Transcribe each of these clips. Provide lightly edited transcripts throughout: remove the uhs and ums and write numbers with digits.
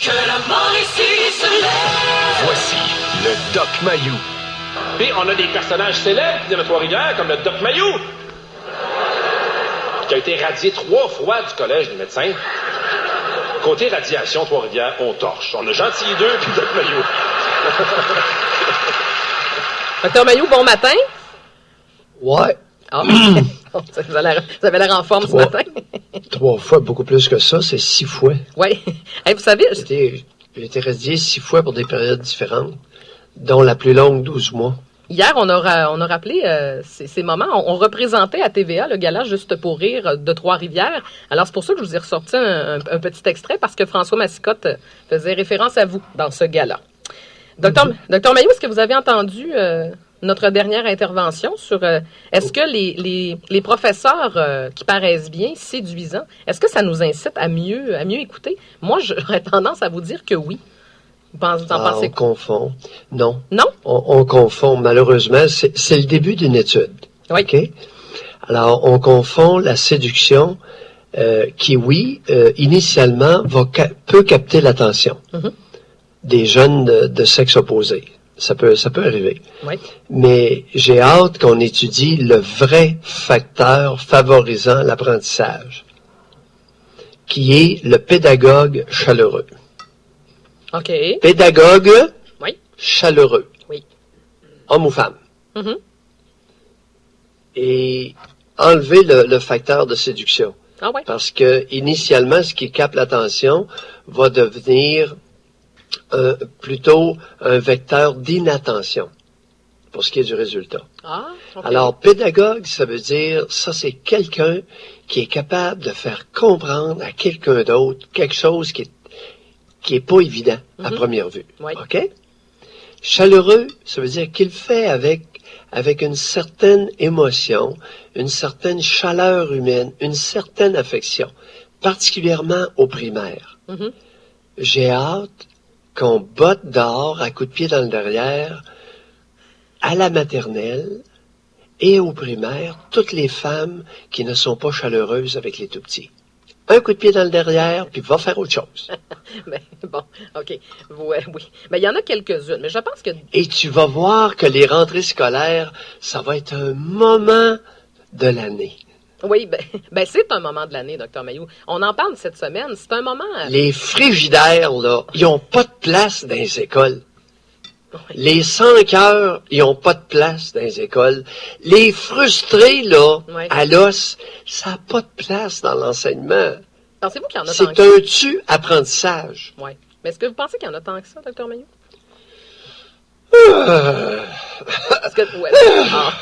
Que la Mauricie se lève. Voici le Doc Mayou. Puis on a des personnages célèbres de Trois-Rivières, comme le Doc Mayou, qui a été radié 3 fois du Collège des médecins. Côté radiation, Trois-Rivières, on torche. On a Gentilly 2 puis Doc Mayou. Docteur Mayou, bon matin. Ouais. Ah, vous avez l'air en forme ce matin. 3 fois, beaucoup plus que ça, c'est 6 fois. Oui. Hey, vous savez... J'ai été radié 6 fois pour des périodes différentes, dont la plus longue, 12 mois. Hier, on a rappelé ces moments. On représentait à TVA le gala Juste pour rire de Trois-Rivières. Alors, c'est pour ça que je vous ai ressorti un petit extrait, parce que François Massicotte faisait référence à vous dans ce gala. Docteur Mayou, est-ce que vous avez entendu notre dernière intervention sur est-ce que les professeurs qui paraissent bien, séduisants, est-ce que ça nous incite à mieux écouter? Moi, j'aurais tendance à vous dire que oui. Vous en pensez On confond. Non. Non? On confond. Malheureusement, c'est le début d'une étude. Oui. OK? Alors, on confond la séduction qui, initialement, peut capter l'attention des jeunes de sexe opposé. Ça peut arriver. Oui. Mais j'ai hâte qu'on étudie le vrai facteur favorisant l'apprentissage, qui est le pédagogue chaleureux. OK. Pédagogue Oui. chaleureux. Oui. Homme ou femme. Mm-hmm. Et enlever le facteur de séduction. Ah ouais. Parce que, initialement, ce qui capte l'attention va devenir plutôt un vecteur d'inattention pour ce qui est du résultat. Ah, okay. Alors, pédagogue, ça veut dire, ça c'est quelqu'un qui est capable de faire comprendre à quelqu'un d'autre quelque chose qui est pas évident à première vue. Oui. OK? Chaleureux, ça veut dire qu'il fait avec une certaine émotion, une certaine chaleur humaine, une certaine affection, particulièrement au primaire. Mm-hmm. J'ai hâte qu'on botte dehors à coups de pied dans le derrière, à la maternelle et au primaire, toutes les femmes qui ne sont pas chaleureuses avec les tout-petits. Un coup de pied dans le derrière, puis va faire autre chose. Ben, bon, OK. Ouais, oui. Mais il y en a quelques-unes, mais je pense que... Et tu vas voir que les rentrées scolaires, ça va être un moment de l'année. Oui, ben c'est un moment de l'année, Dr Mayou. On en parle cette semaine. C'est un moment... Les frigidaires, là, ils n'ont pas de place dans les écoles. Oui. Les sans-cœurs, ils n'ont pas de place dans les écoles. Les frustrés, là, Oui. à l'os, ça n'a pas de place dans l'enseignement. Pensez-vous qu'il y en a tant C'est que ça? un tu-apprentissage. Oui. Mais est-ce que vous pensez qu'il y en a tant que ça, Dr Mayou? Est-ce que... Ouais. Ah.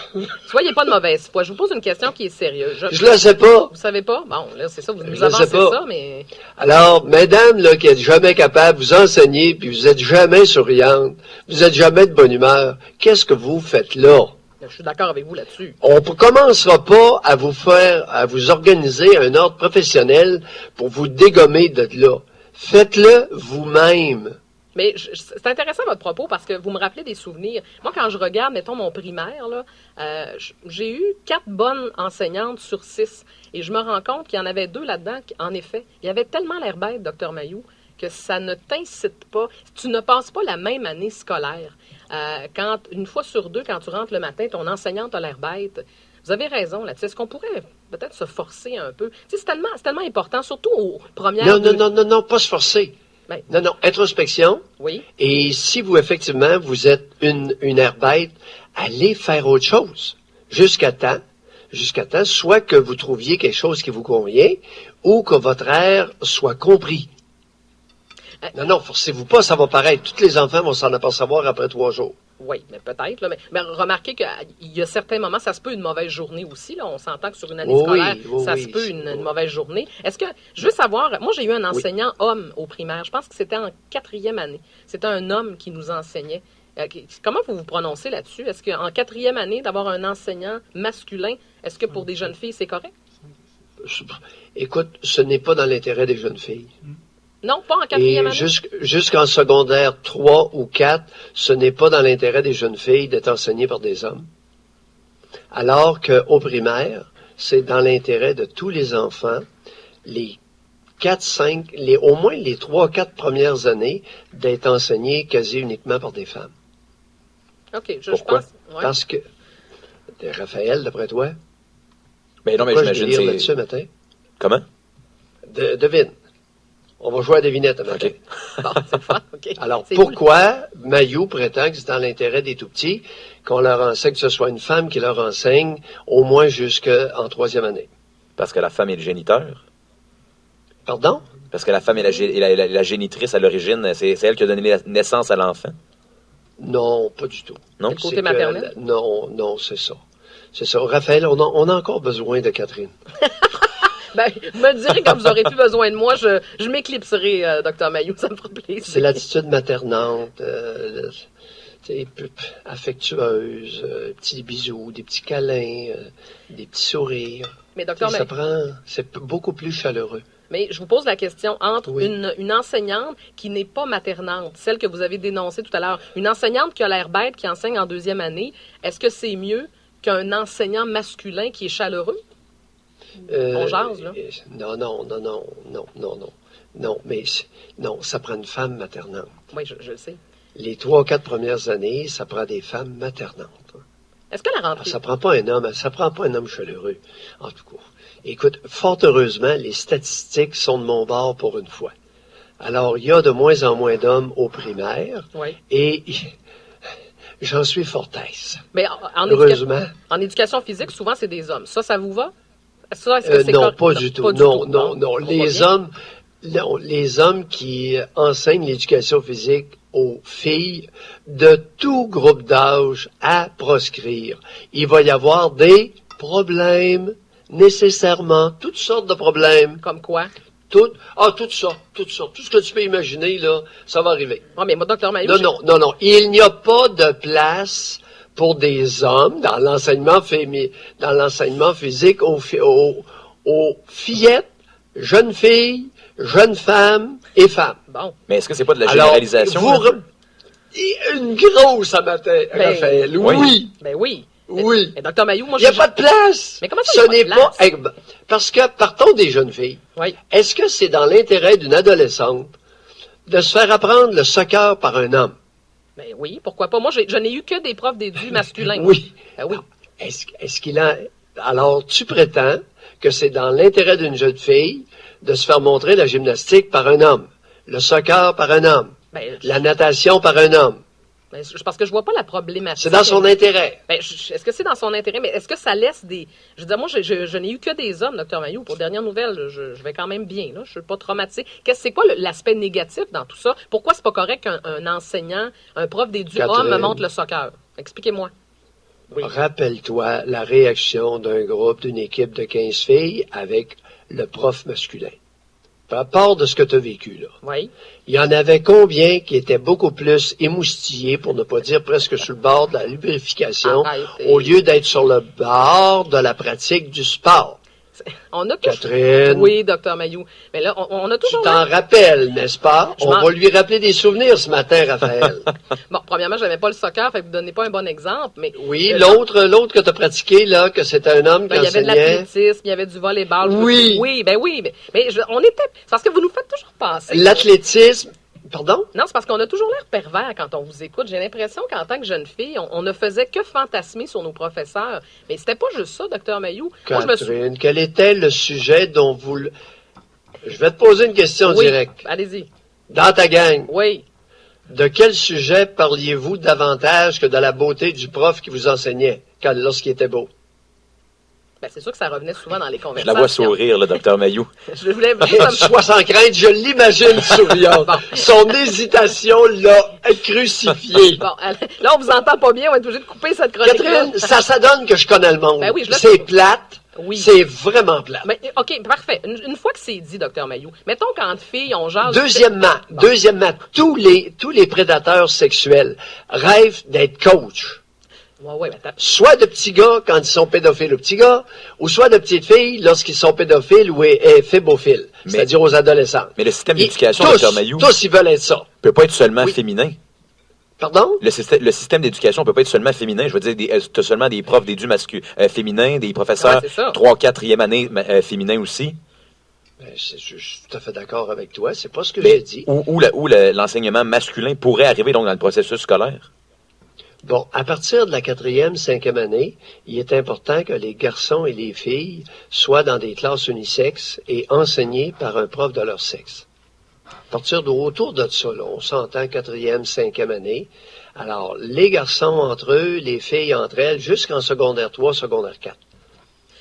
Soyez pas de mauvaise foi. Je vous pose une question qui est sérieuse. Je le sais pas. Vous savez pas? Bon, là, c'est ça, vous nous Je le avancez sais pas. ça, mais... Alors, mesdames, là, qui êtes jamais capables, vous enseigner, puis vous êtes jamais souriantes, vous êtes jamais de bonne humeur, qu'est-ce que vous faites là? Je suis d'accord avec vous là-dessus. On ne commencera pas à vous organiser un ordre professionnel pour vous dégommer de là. Faites-le vous-même. Mais c'est intéressant votre propos parce que vous me rappelez des souvenirs. Moi, quand je regarde, mettons, mon primaire, là, j'ai eu 4 bonnes enseignantes sur 6. Et je me rends compte qu'il y en avait 2 là-dedans, en effet. Il y avait tellement l'air bête, Dr Mayou, que ça ne t'incite pas. Tu ne passes pas la même année scolaire. Quand, une fois sur 2, quand tu rentres le matin, ton enseignante a l'air bête. Vous avez raison là-dessus. Est-ce qu'on pourrait peut-être se forcer un peu? Tu sais, c'est tellement important, surtout aux premières... Non, pas se forcer. Ben, Non, introspection. oui. Et si vous, effectivement, vous êtes une air bête, allez faire autre chose. Jusqu'à temps, soit que vous trouviez quelque chose qui vous convient, ou que votre air soit compris. Non, forcez-vous pas, ça va paraître. Tous les enfants vont s'en apercevoir après 3 jours. Oui, mais peut-être. Là, mais remarquez qu'il y a certains moments, ça se peut une mauvaise journée aussi. Là. On s'entend que sur une année scolaire, ça se peut une mauvaise journée. Est-ce que, je veux savoir, moi j'ai eu un enseignant homme au primaire. Je pense que c'était en 4e année. C'était un homme qui nous enseignait. Comment vous vous prononcez là-dessus? Est-ce qu'en 4e année, d'avoir un enseignant masculin, est-ce que pour des jeunes filles, c'est correct? Écoute, ce n'est pas dans l'intérêt des jeunes filles. Non, pas en 4e année? Jusqu'en secondaire 3 ou 4, ce n'est pas dans l'intérêt des jeunes filles d'être enseignées par des hommes. Alors qu'au primaire, c'est dans l'intérêt de tous les enfants, les au moins les 3-4 premières années d'être enseigné quasi uniquement par des femmes. OK, je Pourquoi? pense... ouais. Parce que, Raphaël, d'après toi, Ben non, mais pourquoi je j'imagine délire là-dessus c'est... matin? Comment? Devine. On va jouer à devinette matin. OK. Bon, c'est fun, OK. Alors, C'est pourquoi Mailloux prétend que c'est dans l'intérêt des tout-petits qu'on leur enseigne, que ce soit une femme qui leur enseigne au moins jusqu'en 3e année? Parce que la femme est le géniteur. Pardon? Parce que la femme est la génitrice à l'origine. C'est elle qui a donné naissance à l'enfant. Non, pas du tout. Non? Le côté C'est que- maternel? Non, c'est ça. C'est ça. Raphaël, on a encore besoin de Catherine. Ben, vous me direz quand vous aurez plus besoin de moi, je m'éclipserai, Dr. Mailloux, ça me fera plaisir. C'est l'attitude maternante, tu sais, affectueuse, petits bisous, des petits câlins, des petits sourires. Mais Tu sais, Dr. Mailloux, c'est beaucoup plus chaleureux. mais je vous pose la question entre Oui. une enseignante qui n'est pas maternante, celle que vous avez dénoncée tout à l'heure, une enseignante qui a l'air bête, qui enseigne en 2e année, est-ce que c'est mieux qu'un enseignant masculin qui est chaleureux? On jase, là. Non, mais non, ça prend une femme maternante. Oui, je le sais. Les 3-4 premières années, ça prend des femmes maternantes. Est-ce que la Alors, rentrée... ça prend pas un homme chaleureux. En tout cas, écoute, fort heureusement, les statistiques sont de mon bord pour une fois. Alors, il y a de moins en moins d'hommes au primaire Oui. et j'en suis fort aise. Mais Heureusement. en éducation physique, souvent, c'est des hommes. Ça vous va? Ça, est-ce que c'est Non, correct? pas du tout. Pas du Non. tout. On va bien. Les hommes qui enseignent l'éducation physique aux filles de tout groupe d'âge à proscrire. Il va y avoir des problèmes, nécessairement, toutes sortes de problèmes. Comme quoi? Tout ça. Tout ce que tu peux imaginer, là, ça va arriver. Ah, mais moi, Dr. Mailloux... Non. Il n'y a pas de place pour des hommes dans l'enseignement physique aux fillettes, jeunes filles, jeunes femmes et femmes. Bon. Mais est-ce que c'est pas de la Alors, généralisation? un peu? Une grosse à matin, Raphaël. Oui. Ben oui. Oui. Mais Dr. Mailloux, moi, Il n'y a pas de place. Mais comment ça, il y a pas de place? Eh ben, parce que, partons des jeunes filles. Oui. Est-ce que c'est dans l'intérêt d'une adolescente de se faire apprendre le soccer par un homme? Ben oui, pourquoi pas? Moi, je n'ai eu que des profs d'édu masculins. Oui. Ben oui. Est-ce qu'il a... Alors, tu prétends que c'est dans l'intérêt d'une jeune fille de se faire montrer la gymnastique par un homme, le soccer par un homme, Ben, la natation par un homme. parce que je vois pas la problématique. C'est dans son intérêt. Ben, est-ce que c'est dans son intérêt? Mais est-ce que ça laisse des... Je veux dire, moi, je n'ai eu que des hommes, Dr. Mailloux. Pour dernière nouvelle, je vais quand même bien. Là. Je suis pas traumatisée. C'est quoi l'aspect négatif dans tout ça? Pourquoi c'est pas correct qu'un enseignant, un prof d'édu Catherine. homme me montre le soccer? Expliquez-moi. Oui. Rappelle-toi la réaction d'un groupe, d'une équipe de 15 filles avec le prof masculin. À part de ce que tu as vécu, là. Oui. Il y en avait combien qui étaient beaucoup plus émoustillés, pour ne pas dire presque sur le bord de la lubrification, Arrêtez. au lieu d'être sur le bord de la pratique du sport. On a toujours... Catherine. Oui, Dr. Mailloux. Mais là, on a Tu toujours... t'en rappelles, n'est-ce pas? Je On m'en- va lui rappeler des souvenirs ce matin, Raphaël. Bon, premièrement, je n'avais pas le soccer, fait que vous ne donnez pas un bon exemple, mais... Oui, l'autre que tu as pratiqué, là, que c'était un homme qui Ben, il y avait de enseignait. l'athlétisme, il y avait du volleyball. Oui. Oui, ben oui. Mais on était... C'est parce que vous nous faites toujours penser... L'athlétisme. Pardon? Non, c'est parce qu'on a toujours l'air pervers quand on vous écoute. J'ai l'impression qu'en tant que jeune fille, on ne faisait que fantasmer sur nos professeurs. Mais c'était pas juste ça, Dr. Mailloux. Moi, je me suis... Catherine, quel était le sujet dont vous... Je vais te poser une question Oui, directe. allez-y. Dans ta gang, Oui. de quel sujet parliez-vous davantage que de la beauté du prof qui vous enseignait lorsqu'il était beau? Ben, c'est sûr que ça revenait souvent dans les Je conversations. la vois sourire, le docteur Mailloux. Je voulais... Sois sans crainte, je l'imagine souriant. Son hésitation l'a crucifié. Bon, là, on vous entend pas bien. On va être obligé de couper cette chronique. Catherine, ça donne que je connais le monde. Ben oui, je le c'est sais. plate. Oui. C'est vraiment plate. Mais, OK, parfait. Une fois que c'est dit, Dr. Mailloux, mettons qu'en filles, on jase... Deuxièmement, tous les prédateurs sexuels rêvent d'être coach. Ouais, ben, Soit de petits gars quand ils sont pédophiles aux petits gars, ou soit de petites filles lorsqu'ils sont pédophiles ou phébophiles, Mais- c'est-à-dire aux adolescents. Mais le système Et d'éducation, tous, docteur Mailloux, tous, ils veulent être ça. peut pas être seulement Oui. féminin. Pardon? Le système d'éducation peut pas être seulement féminin. Je veux dire, t'as seulement des profs d'édu féminins, des professeurs Ouais, c'est ça. 3-4e année féminins aussi. Je suis tout à fait d'accord avec toi. C'est pas ce que Mais j'ai dit. où l'enseignement masculin pourrait arriver donc dans le processus scolaire? Bon, à partir de la 4e, 5e année, il est important que les garçons et les filles soient dans des classes unisexes et enseignés par un prof de leur sexe. À partir autour de ça, là, on s'entend 4e, 5e année. Alors, les garçons entre eux, les filles entre elles, jusqu'en secondaire 3, secondaire 4.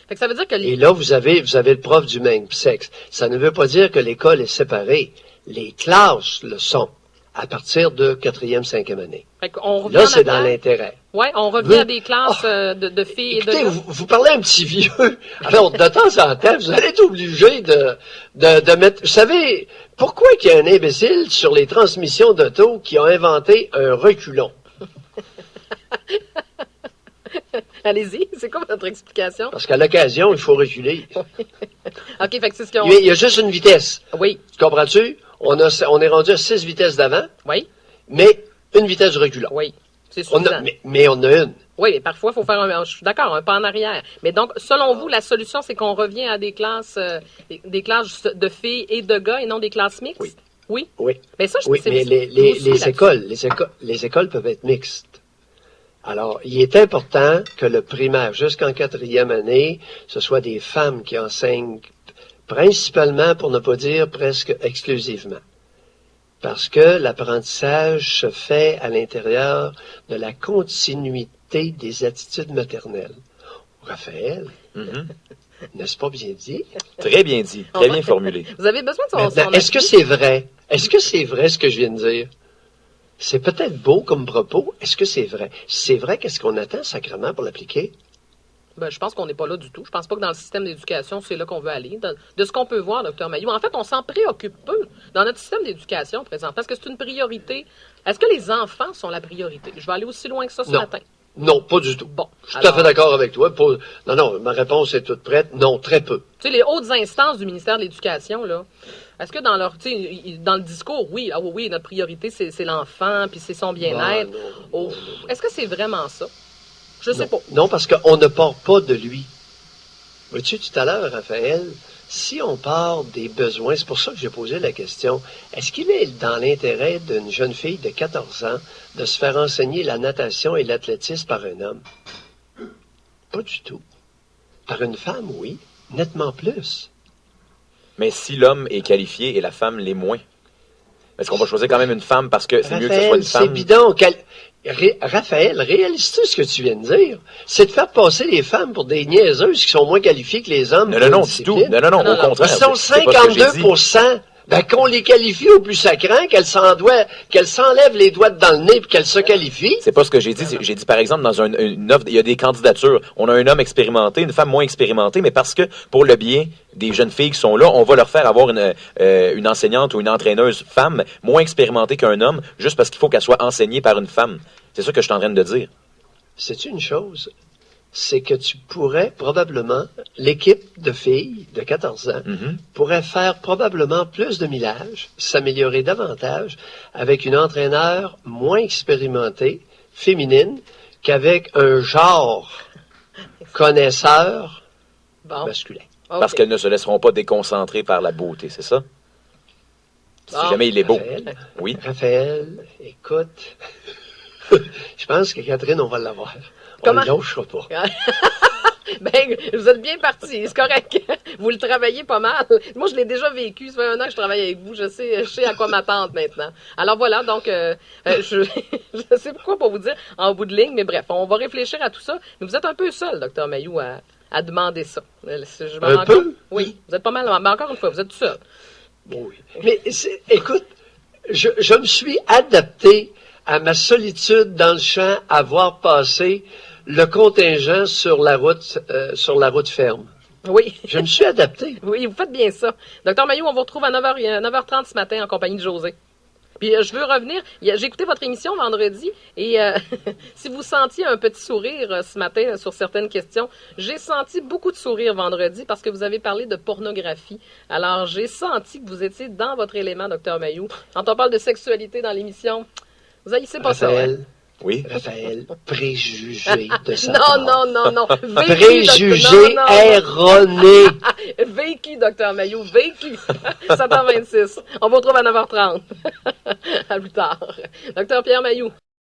Fait que ça veut dire que Et là, vous avez le prof du même sexe. Ça ne veut pas dire que l'école est séparée. Les classes le sont à partir de 4e, 5e année. Fait qu'on revient Là, en c'est dans arrière. l'intérêt. Oui, on revient à des classes de filles et de Écoutez, gars. vous parlez un petit vieux. Alors, de temps en temps, vous allez être obligé de mettre... Vous savez, pourquoi qu'il y a un imbécile sur les transmissions d'auto qui a inventé un reculon? Allez-y, c'est quoi votre explication? Parce qu'à l'occasion, il faut reculer. OK, fait que c'est ce qu'on... Il y a juste une vitesse. Oui, Tu comprends-tu? On est rendu à 6 vitesses d'avant, oui, mais une vitesse de reculon. oui. C'est On suffisant. a, mais on a une. Oui, mais parfois, il faut faire je suis d'accord, un pas en arrière. Mais donc, selon vous, la solution, c'est qu'on revient à des classes de filles et de gars et non des classes mixtes? Oui. Oui? Oui. Mais ça, Oui, c'est mais vous aussi là-dessus. les écoles peuvent être mixtes. Alors, il est important que le primaire, jusqu'en 4e année, ce soit des femmes qui enseignent principalement, pour ne pas dire presque exclusivement. Parce que l'apprentissage se fait à l'intérieur de la continuité des attitudes maternelles. Raphaël, n'est-ce pas bien dit? Très bien dit, très bien formulé. Vous avez besoin de son Maintenant, est-ce que c'est vrai? Est-ce que c'est vrai ce que je viens de dire? C'est peut-être beau comme propos. Est-ce que c'est vrai? Si c'est vrai, qu'est-ce qu'on attend sacrément pour l'appliquer? Ben, je pense qu'on n'est pas là du tout. Je pense pas que dans le système d'éducation, c'est là qu'on veut aller. De ce qu'on peut voir, Dr Mailloux, en fait, on s'en préoccupe peu dans notre système d'éducation présent. Parce que c'est une priorité. Est-ce que les enfants sont la priorité? Je vais aller aussi loin que ça ce Non. matin. Non, pas du tout. Bon. Je suis tout à fait d'accord avec toi. Non, ma réponse est toute prête. Non, très peu. Tu sais, les hautes instances du ministère de l'Éducation, là, est-ce que dans leur, tu sais, dans le discours, oui, oui, notre priorité, c'est l'enfant, puis c'est son bien-être. Non. Est-ce que c'est vraiment ça? Je sais pas. Non, parce qu'on ne part pas de lui. Vois-tu, tout à l'heure, Raphaël, si on part des besoins, c'est pour ça que j'ai posé la question, est-ce qu'il est dans l'intérêt d'une jeune fille de 14 ans de se faire enseigner la natation et l'athlétisme par un homme? Pas du tout. Par une femme, oui, nettement plus. Mais si l'homme est qualifié et la femme l'est moins, est-ce qu'on va choisir quand même une femme parce que c'est mieux que ce soit une c'est femme? bidon. Raphaël, réalises-tu ce que tu viens de dire? C'est de faire passer les femmes pour des niaiseuses qui sont moins qualifiées que les hommes. Non, du tout. Non, au contraire. Ils sont c'est pas ce que j'ai dit. 52%. Ben, qu'on les qualifie au plus sacrant, qu'elles s'enlèvent les doigts dans le nez et qu'elles se qualifient. C'est pas ce que j'ai dit. J'ai dit, par exemple, dans une offre, il y a des candidatures. On a un homme expérimenté, une femme moins expérimentée, mais parce que, pour le bien des jeunes filles qui sont là, on va leur faire avoir une enseignante ou une entraîneuse femme moins expérimentée qu'un homme, juste parce qu'il faut qu'elle soit enseignée par une femme. C'est ça que je suis en train de dire. C'est une chose. C'est que tu pourrais probablement, l'équipe de filles de 14 ans, pourrait faire probablement plus de millage, s'améliorer davantage avec une entraîneur moins expérimentée, féminine, qu'avec un genre connaisseur Bon. masculin. OK. Parce qu'elles ne se laisseront pas déconcentrer par la beauté, c'est ça? Si Bon. jamais il est beau. Raphaël, Oui. Raphaël, écoute, je pense que Catherine, on va l'avoir. Comment? On ne lâchera pas. Ben, vous êtes bien parti, c'est correct. Vous le travaillez pas mal. Moi, je l'ai déjà vécu. Ça fait 1 an que je travaille avec vous. Je sais à quoi m'attendre maintenant. Alors voilà, donc, je sais pas quoi pour vous dire en bout de ligne, mais bref, on va réfléchir à tout ça. Mais vous êtes un peu seul, Dr Mailloux, à demander ça. Je me Un rends peu? compte. Oui, vous êtes pas mal. Mais encore une fois, vous êtes tout seul. Oui. Mais écoute, je me suis adapté à ma solitude dans le champ, à voir passer le contingent sur la route ferme. Oui. Je me suis adapté. Oui, vous faites bien ça. Docteur Mailloux, on vous retrouve à 9h30 ce matin en compagnie de José. Puis je veux revenir, j'ai écouté votre émission vendredi et si vous sentiez un petit sourire ce matin sur certaines questions, j'ai senti beaucoup de sourire vendredi parce que vous avez parlé de pornographie. Alors j'ai senti que vous étiez dans votre élément, Docteur Mailloux. Quand on parle de sexualité dans l'émission, vous haïssez pas ça, hein? Raphaël, Oui. Raphaël, préjugé de sa Non, part. non, non, non. Vécu, Préjugé non, non. erroné. Vécu, Dr Mailloux, vécu. 7h26. On vous retrouve à 9h30. À plus tard. Dr Pierre Mailloux.